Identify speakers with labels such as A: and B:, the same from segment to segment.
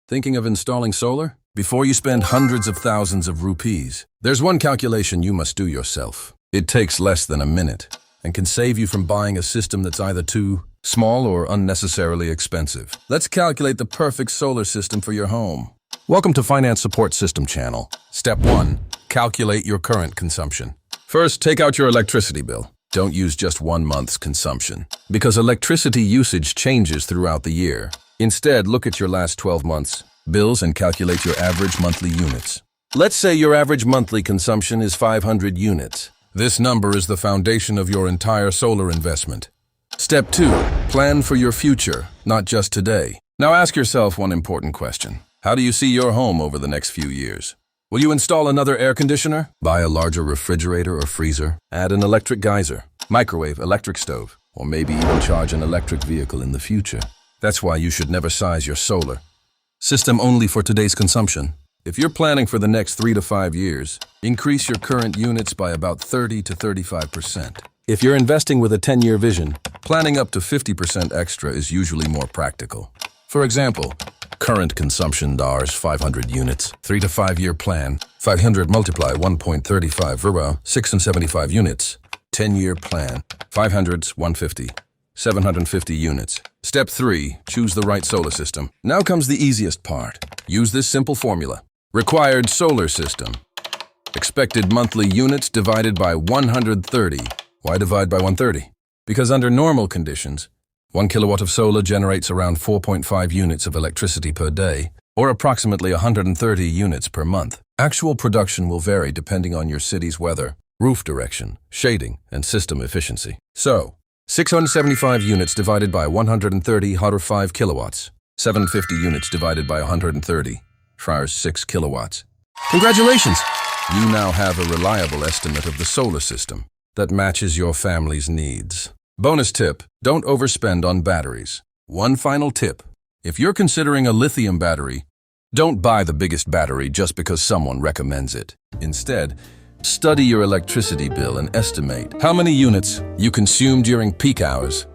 A: Thinking of installing solar? Before you spend hundreds of thousands of rupees, there's one calculation you must do yourself. It takes less than a minute and can save you from buying a system that's either too small or unnecessarily expensive. Let's calculate the perfect solar system for your home. Welcome to Finance Support System channel. Step 1. Calculate your current consumption. First, take out your electricity bill. Don't use just 1 month's consumption, because electricity usage changes throughout the year. Instead, look at your last 12 months' bills and calculate your average monthly units. Let's say your average monthly consumption is 500 units. This number is the foundation of your entire solar investment. Step 2. Plan for your future, not just today. Now ask yourself one important question. How do you see your home over the next few years? Will you install another air conditioner? Buy a larger refrigerator or freezer? Add an electric geyser, microwave, electric stove, or maybe even charge an electric vehicle in the future? That's why you should never size your solar system only for today's consumption. If you're planning for the next 3 to 5 years, increase your current units by about 30 to 35%. If you're investing with a 10-year vision, planning up to 50% extra is usually more practical. For example, current consumption DARS 500 units, 3 to 5 year plan, 500 multiply 1.35 6 and 75 units. 10-year plan, 500's 150, 750 units. Step 3, choose the right solar system. Now comes the easiest part. Use this simple formula. Required solar system. Expected monthly units divided by 130. Why divide by 130? Because under normal conditions, 1 kilowatt of solar generates around 4.5 units of electricity per day, or approximately 130 units per month. Actual production will vary depending on your city's weather, roof direction, shading, and system efficiency. So, 675 units divided by 130 or 5 kilowatts. 750 units divided by 130 fires 6 kilowatts. Congratulations! You now have a reliable estimate of the solar system that matches your family's needs. Bonus tip, don't overspend on batteries. One final tip, if you're considering a lithium battery, don't buy the biggest battery just because someone recommends it. Instead, study your electricity bill and estimate how many units you consume during peak hours,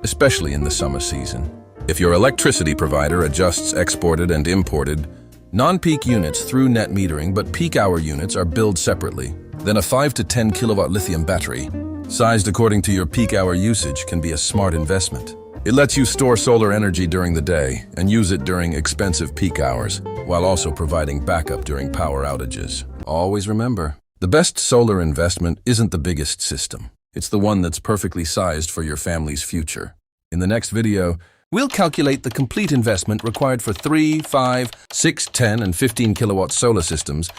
A: especially in the summer season. If your electricity provider adjusts exported and imported non-peak units through net metering, but peak hour units are billed separately, then a 5 to 10 kilowatt lithium battery, sized according to your peak hour usage, can be a smart investment. It lets you store solar energy during the day and use it during expensive peak hours, while also providing backup during power outages. Always remember, the best solar investment isn't the biggest system. It's the one that's perfectly sized for your family's future. In the next video, we'll calculate the complete investment required for 3, 5, 6, 10, and 15 kilowatt solar systems,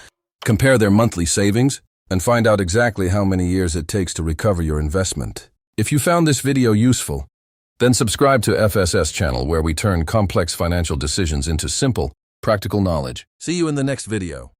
A: compare their monthly savings, and find out exactly how many years it takes to recover your investment. If you found this video useful, then subscribe to FSS channel, where we turn complex financial decisions into simple, practical knowledge. See you in the next video.